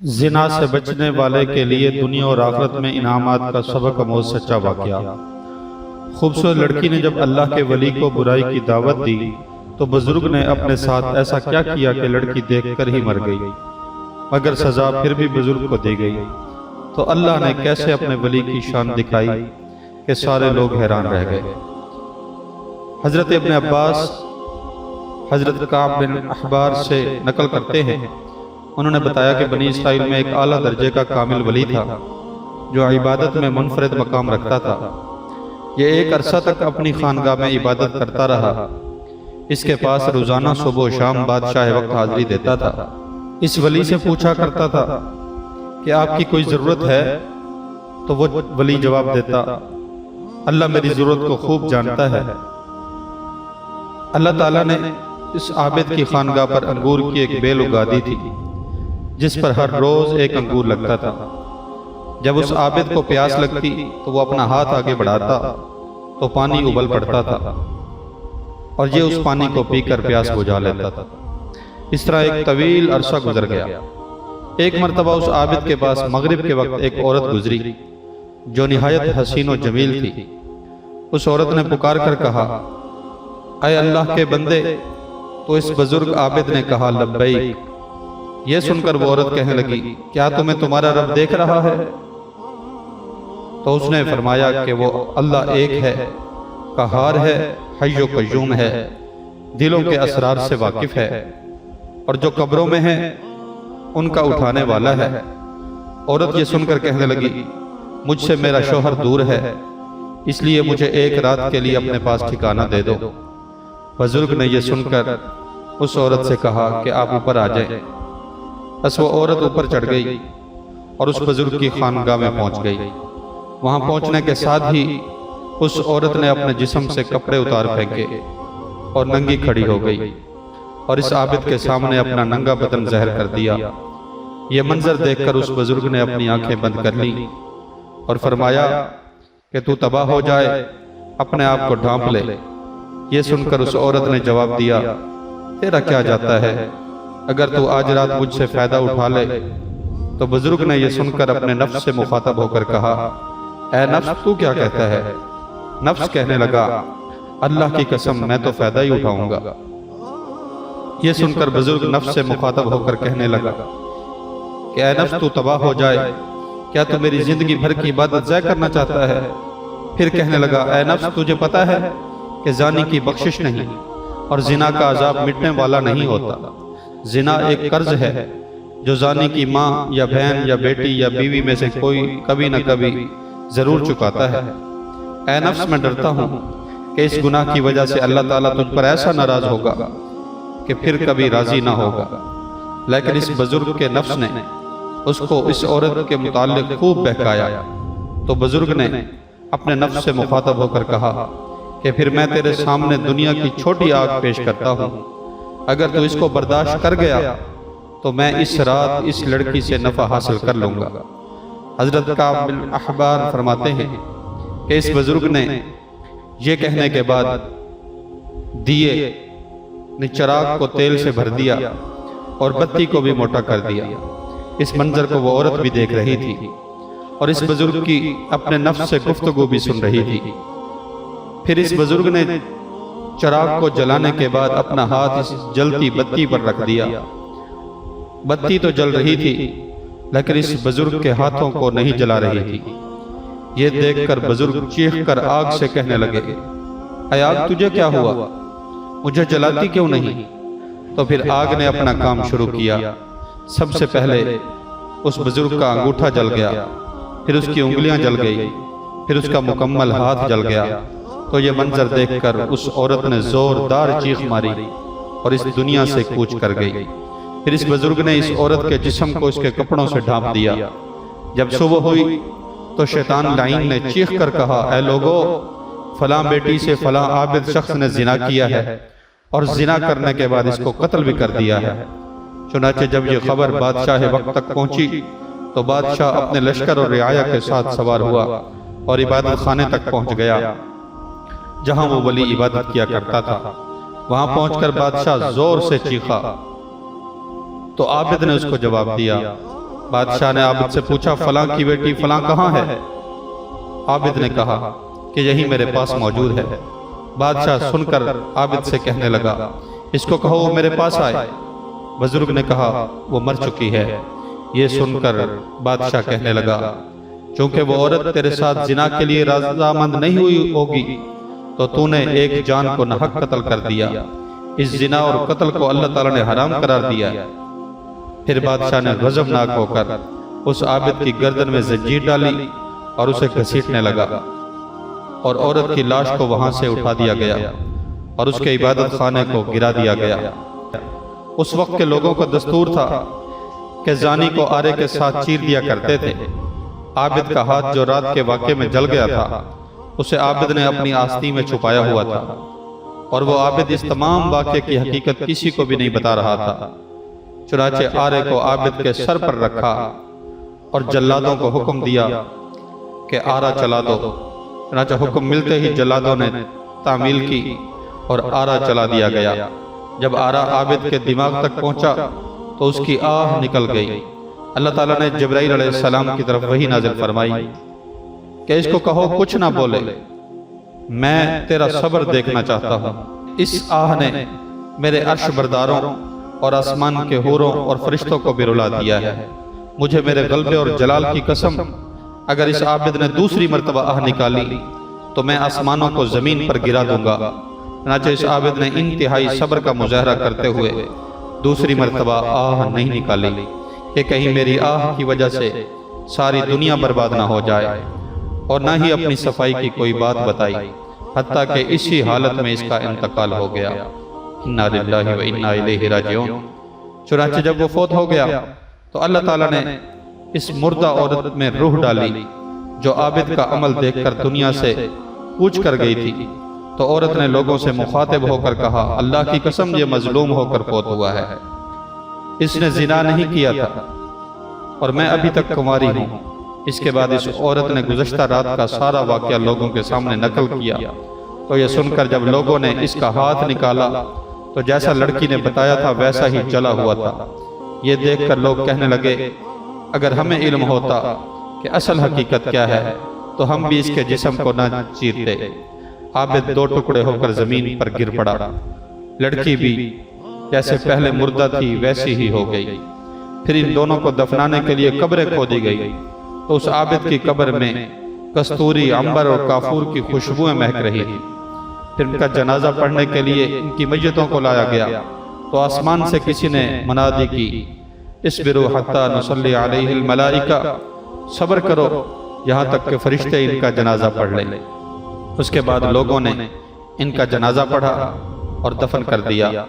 زنا سے بچنے والے کے لیے دنیا اور آخرت میں انعامات کا سبق آموز سچا واقعہ۔ خوبصورت لڑکی نے جب اللہ کے ولی کو برائی کی دعوت دی تو بزرگ نے اپنے ساتھ ایسا کیا کیا کہ لڑکی دیکھ کر ہی مر گئی، مگر سزا پھر بھی بزرگ کو دی گئی۔ تو اللہ نے کیسے اپنے ولی کی شان دکھائی کہ سارے لوگ حیران رہ گئے۔ حضرت ابن عباس حضرت کعب بن احبار سے نقل کرتے ہیں، انہوں نے بتایا کہ بنی اسرائیل میں ایک اعلیٰ درجے کا کامل ولی تھا جو عبادت میں منفرد مقام رکھتا تھا۔ یہ ایک عرصہ تک اپنی خانگاہ میں عبادت کرتا رہا۔ اس کے پاس روزانہ صبح و شام بادشاہ وقت حاضری دیتا تھا۔ اس ولی سے پوچھا کرتا تھا کہ آپ کی کوئی ضرورت ہے؟ تو وہ ولی جواب دیتا، اللہ میری ضرورت کو خوب جانتا ہے۔ اللہ تعالیٰ نے اس عابد کی خانگاہ پر انگور کی ایک بیل اگا دی تھی جس پر ہر روز ایک انگور لگتا تھا۔ جب اس عابد کو پیاس لگتی تو وہ اپنا ہاتھ آگے بڑھاتا تو پانی ابل پڑتا تھا اور یہ اس پانی کو پی کر پیاس بجھا لیتا تھا۔ اس طرح ایک طویل عرصہ گزر گیا۔ ایک مرتبہ اس عابد کے پاس مغرب کے وقت ایک عورت گزری جو نہایت حسین و جمیل تھی۔ اس عورت نے پکار کر کہا، اے اللہ کے بندے! تو اس بزرگ عابد نے کہا، لبیک۔ یہ سن کر وہ عورت کہنے لگی، کیا تمہیں تمہارا رب دیکھ رہا ہے؟ تو اس نے فرمایا کہ وہ اللہ ایک ہے، قہار ہے، حی و قیوم ہے، دلوں کے اسرار سے واقف ہے، اور جو قبروں میں ہیں ان کا اٹھانے والا ہے۔ عورت یہ سن کر کہنے لگی، مجھ سے میرا شوہر دور ہے، اس لیے مجھے ایک رات کے لیے اپنے پاس ٹھکانہ دے دو۔ بزرگ نے یہ سن کر اس عورت سے کہا کہ آپ اوپر آ جائیں۔ بس وہ عورت اوپر چڑھ گئی اور اس بزرگ کی خانگاہ میں پہنچ گئی۔ وہاں پہنچنے کے ساتھ ہی اس عورت نے اپنے جسم سے کپڑے اتار پھینکے اور ننگی کھڑی ہو گئی اور اس عابد کے سامنے اپنا ننگا بدن ظاہر کر دیا۔ یہ منظر دیکھ کر اس بزرگ نے اپنی آنکھیں بند کر لی اور فرمایا کہ تو تباہ ہو جائے، اپنے آپ کو ڈھانپ لے۔ یہ سن کر اس عورت نے جواب دیا، تیرا کیا جاتا ہے، اگر تو آج رات مجھ سے فائدہ اٹھا لے۔ تو بزرگ نے یہ سن کر اپنے نفس سے مخاطب ہو کر کہا، اے نفس تو کیا کہتا ہے؟ نفس کہنے لگا، اللہ کی قسم میں تو فائدہ ہی اٹھاؤں گا۔ یہ سن کر بزرگ نفس سے مخاطب ہو کر کہنے لگا کہ اے نفس تو تباہ ہو جائے، کیا تو میری زندگی بھر کی عبادت ضائع کرنا چاہتا ہے؟ پھر کہنے لگا، اے نفس تجھے پتا ہے کہ زانی کی بخشش نہیں اور زنا کا عذاب مٹنے والا نہیں ہوتا۔ زنا ایک قرض ہے جو زانی کی ماں یا بہن یا بیٹی یا بیوی میں سے کوئی کبھی نہ کبھی ضرور چکاتا ہے۔ اے نفس میں ڈرتا ہوں کہ اس گناہ کی وجہ سے اللہ تعالیٰ تجھ پر ایسا ناراض ہوگا کہ پھر کبھی راضی نہ ہوگا۔ لیکن اس بزرگ کے نفس نے اس کو اس عورت کے متعلق خوب بہکایا۔ تو بزرگ نے اپنے نفس سے مخاطب ہو کر کہا کہ پھر میں تیرے سامنے دنیا کی چھوٹی آگ پیش کرتا ہوں، اگر تو اس کو برداشت کر گیا تو میں اس رات اس لڑکی سے نفع حاصل کر لوں گا۔ حضرت کعب بن احبار فرماتے ہیں کہ اس بزرگ نے یہ کہنے کے بعد دیے نے چراغ کو تیل سے بھر دیا اور بتی کو بھی موٹا کر دیا۔ اس منظر کو وہ عورت بھی دیکھ رہی تھی اور اس بزرگ کی اپنے نفس سے گفتگو بھی سن رہی تھی۔ پھر اس بزرگ نے چراغ کو جلانے کے بعد اپنا ہاتھ اس جلتی بتی پر رکھ دیا۔ بتی تو جل رہی تھی لیکن اس بزرگ کے ہاتھوں کو نہیں جلا رہی تھی۔ یہ دیکھ کر بزرگ چیخ کر آگ سے کہنے لگے، اے آگ تجھے کیا ہوا، مجھے جلاتی کیوں نہیں؟ تو پھر آگ نے اپنا کام شروع کیا۔ سب سے پہلے اس بزرگ کا انگوٹھا جل گیا، پھر اس کی انگلیاں جل گئی، پھر اس کا مکمل ہاتھ جل گیا۔ تو یہ منظر دیکھ کر اس عورت نے زوردار چیخ ماری اور اس دنیا سے کوچ کر گئی۔ پھر اس بزرگ نے اس عورت کے جسم کو اس کے کپڑوں سے ڈھانپ دیا۔ جب صبح ہوئی تو شیطان لعین نے چیخ کر کہا، اے لوگو، فلاں بیٹی سے فلاں عابد شخص نے زنا کیا ہے اور زنا کرنے کے بعد اس کو قتل بھی کر دیا ہے۔ چنانچہ جب یہ خبر بادشاہ وقت تک پہنچی تو بادشاہ اپنے لشکر اور رعایا کے ساتھ سوار ہوا اور عبادت خانے تک پہنچ گیا جہاں وہ ولی عبادت کیا کرتا تھا۔ وہاں پہنچ کر بادشاہ زور سے چیخا تو عابد نے اس کو جواب دیا، بادشاہ نے عابد سے پوچھا فلاں کی بیٹی فلاں کہاں ہے؟ عابد نے کہا کہ یہی میرے پاس موجود ہے۔ بادشاہ سن کر عابد سے کہنے لگا اس کو کہو وہ میرے پاس آئے۔ بزرگ نے کہا وہ مر چکی ہے۔ یہ سن کر بادشاہ کہنے لگا چونکہ وہ عورت تیرے ساتھ زنا کے لیے رضامند نہیں ہوئی ہوگی تو تو نے ایک جان کو ناحق قتل کر دیا۔ اس زنا اور قتل کو اللہ تعالیٰ نے حرام قرار دیا۔ پھر بادشاہ نے غضبناک ہو کر اس عابد کی گردن میں زنجیر ڈالی اور اسے گھسیٹنے لگا، اور عورت کی لاش کو وہاں سے اٹھا دیا گیا اور اس کے عبادت خانے کو گرا دیا گیا۔ اس وقت کے لوگوں کا دستور تھا کہ زانی کو آرے کے ساتھ چیر دیا کرتے تھے۔ عابد کا ہاتھ جو رات کے واقعے میں جل گیا تھا اسے عابد نے اپنی آستین میں چھپایا ہوا تھا، اور وہ عابد اس تمام واقعے کی حقیقت کسی کو بھی نہیں بتا رہا تھا۔ چنانچہ آرے کو عابد کے سر پر رکھا اور جلادوں کو حکم دیا کہ آرا چلا دو۔ چنانچہ حکم ملتے ہی جلادوں نے تعمیل کی اور آرا چلا دیا گیا۔ جب آرا عابد کے دماغ تک پہنچا تو اس کی آہ نکل گئی۔ اللہ تعالیٰ نے جبرائیل علیہ السلام کی طرف وحی نازل فرمائی کہ اس کو کہو کچھ نہ بولے، میں تیرا صبر دیکھنا چاہتا ہوں۔ اس آہ نے میرے عرش برداروں اور آسمان کے حوروں اور فرشتوں کو بھی رلا دیا ہے۔ مجھے میرے غلبے اور جلال کی قسم، اگر اس عابد نے دوسری مرتبہ آہ نکالی تو میں آسمانوں کو زمین پر گرا دوں گا۔ چنانچہ اس عابد نے انتہائی صبر کا مظاہرہ کرتے ہوئے دوسری مرتبہ آہ نہیں نکالی کہ کہیں میری آہ کی وجہ سے ساری دنیا برباد نہ ہو جائے، اور نہ ہی اپنی صفائی کی کوئی بات بتائی، حتیٰ کہ اسی حالت میں اس کا انتقال ہو گیا۔ انا للہ و انا الیہ راجعون۔ چنانچہ جب وہ فوت ہو گیا تو اللہ تعالیٰ نے اس مردہ عورت میں روح ڈالی جو عابد کا عمل دیکھ کر دنیا سے کوچ کر گئی تھی۔ تو عورت نے لوگوں سے مخاطب ہو کر کہا اللہ کی قسم یہ مظلوم ہو کر فوت ہوا ہے، اس نے زنا نہیں کیا تھا اور میں ابھی تک کنواری ہوں۔ اس کے بعد اس عورت نے گزشتہ رات کا سارا واقعہ لوگوں کے سامنے نقل کیا۔ تو یہ سن کر جب لوگوں نے اس کا ہاتھ نکالا تو جیسا لڑکی نے بتایا تھا ویسا ہی جلا ہوا تھا۔ یہ دیکھ کر لوگ کہنے لگے اگر ہمیں علم ہوتا کہ اصل حقیقت کیا ہے تو ہم بھی اس کے جسم کو نہ چیرتے۔ عابد دو ٹکڑے ہو کر زمین پر گر پڑا۔ لڑکی بھی جیسے پہلے مردہ تھی ویسی ہی ہو گئی۔ پھر ان دونوں کو دفنانے کے لیے قبریں کھودی گئی تو اس عابد کی قبر میں کستوری، عنبر اور کافور کی خوشبوئیں مہک رہی تھی۔ پھر ان کا جنازہ پڑھنے کے لیے ان کی میتوں کو لایا گیا تو آسمان سے کسی نے منادی کی اصبروا حتی نصلی علیہ الملائکہ، صبر کرو یہاں تک کہ فرشتے ان کا جنازہ پڑھ لیں۔ اس کے بعد لوگوں نے ان کا جنازہ پڑھا اور دفن کر دیا۔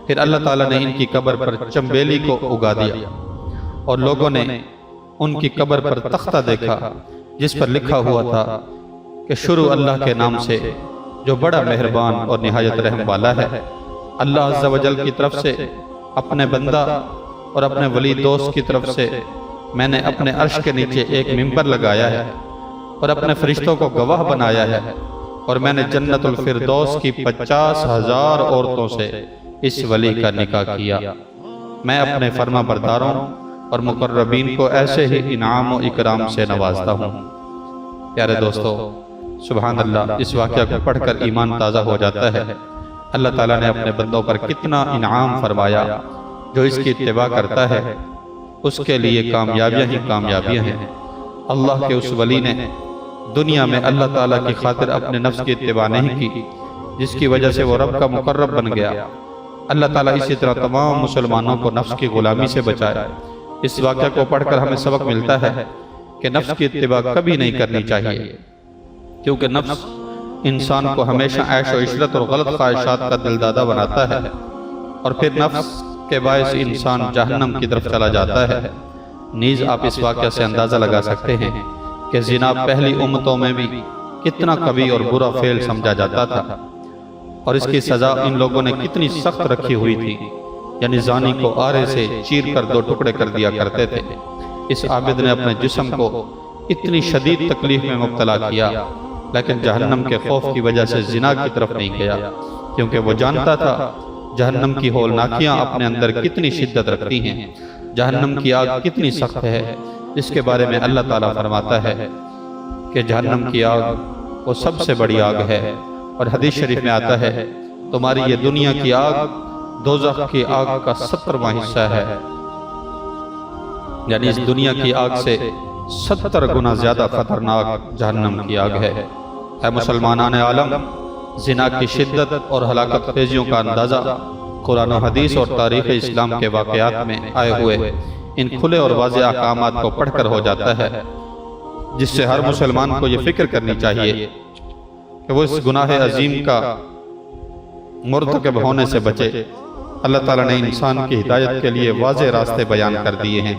پھر اللہ تعالیٰ نے ان کی قبر پر چمبیلی کو اگا دیا اور لوگوں نے ان کی قبر پر تختہ دیکھا جس پر لکھا ہوا تھا کہ شروع اللہ کے نام سے جو بڑا مہربان اور نہایت رحم والا ہے۔ اللہ عز و جل کی طرف سے اپنے بندہ اور اپنے ولی دوست کی طرف سے میں نے اپنے عرش کے نیچے ایک ممبر لگایا ہے اور اپنے فرشتوں کو گواہ بنایا ہے، اور میں نے جنت الفردوس کی 50,000 عورتوں سے اس ولی کا نکاح کیا۔ میں اپنے فرما برداروں اور مقربین کو ایسے ہی انعام و اکرام سے نوازتا ہوں۔ پیارے دوستو، سبحان اللہ، اس واقعہ کو پڑھ کر ایمان تازہ ہو جاتا ہے۔ اللہ تعالیٰ نے اپنے بندوں پر کتنا انعام فرمایا۔ جو اس کی اتباع کرتا ہے اس کے لیے کامیابیاں ہی کامیابیاں ہیں۔ اللہ کے اس ولی نے دنیا میں اللہ تعالیٰ کی خاطر اپنے نفس کی اتباع نہیں کی، جس کی وجہ سے وہ رب کا مقرب بن گیا۔ اللہ تعالیٰ اسی طرح تمام مسلمانوں کو نفس کی غلامی سے بچائے۔ اس واقعہ کو پڑھ کر ہمیں سبق ملتا ہے کہ نفس کی اتباع کبھی نہیں کرنی چاہیے، کیونکہ نفس انسان کو ہمیشہ عیش و عشرت اور غلط خواہشات کا دلدادہ بناتا ہے، اور پھر نفس کے باعث انسان جہنم کی طرف چلا جاتا ہے۔ نیز آپ اس واقعہ سے اندازہ لگا سکتے ہیں کہ زنا پہلی امتوں میں بھی کتنا قوی اور برا فعل سمجھا جاتا تھا، اور اس کی سزا ان لوگوں نے کتنی سخت رکھی ہوئی تھی، یعنی زانی کو آرے سے چیر کر دو ٹکڑے کر دیا کرتے تھے۔ اس عابد نے اپنے جسم کو اتنی شدید تکلیف میں مبتلا کیا، لیکن جہنم کے خوف کی وجہ سے زنا کی طرف نہیں گیا، کیونکہ وہ جانتا تھا جہنم کی ہولناکیاں اپنے اندر کتنی شدت رکھتی ہیں۔ جہنم کی آگ کتنی سخت ہے، اس کے بارے میں اللہ تعالیٰ فرماتا ہے کہ جہنم کی آگ وہ سب سے بڑی آگ ہے، اور حدیث شریف میں آتا ہے تمہاری یہ دنیا کی آگ دوزخ کی آگ کا 70واں حصہ ہے، یعنی اس دنیا کی آگ سے 70 گنا زیادہ خطرناک جہنم کی آگ ہے۔ اے مسلمانان عالم، زنا کی شدت اور ہلاکت خیزیوں کا اندازہ قرآن و حدیث اور تاریخ اسلام کے واقعات میں آئے ہوئے ان کھلے اور واضح احکامات کو پڑھ کر ہو جاتا ہے، جس سے ہر مسلمان کو یہ فکر کرنی چاہیے کہ وہ اس گناہ عظیم کا مرتکب ہونے سے بچے۔ اللہ تعالیٰ نے انسان کی ہدایت کے لیے واضح راستے بیان کر دیے ہیں،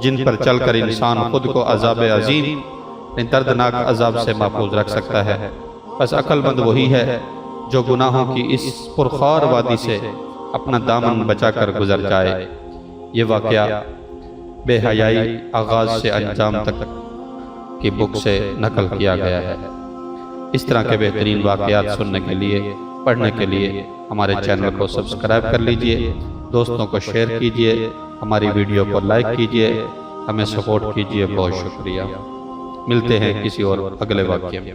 جن پر چل کر انسان خود کو عذاب عظیم، دردناک عذاب سے محفوظ رکھ سکتا ہے۔ بس عقل مند وہی ہے جو گناہوں کی اس پرخار وادی سے اپنا دامن بچا کر گزر جائے۔ یہ واقعہ بے حیائی آغاز سے انجام تک کی بک سے نقل کیا گیا ہے۔ اس طرح کے بہترین واقعات سننے کے لیے، پڑھنے کے لیے ہمارے چینل کو سبسکرائب کر لیجئے، دوستوں کو شیئر کیجئے، ہماری ویڈیو کو لائک کیجئے، ہمیں سپورٹ کیجئے۔ بہت شکریہ۔ ملتے ہیں کسی اور اگلے واقعے میں۔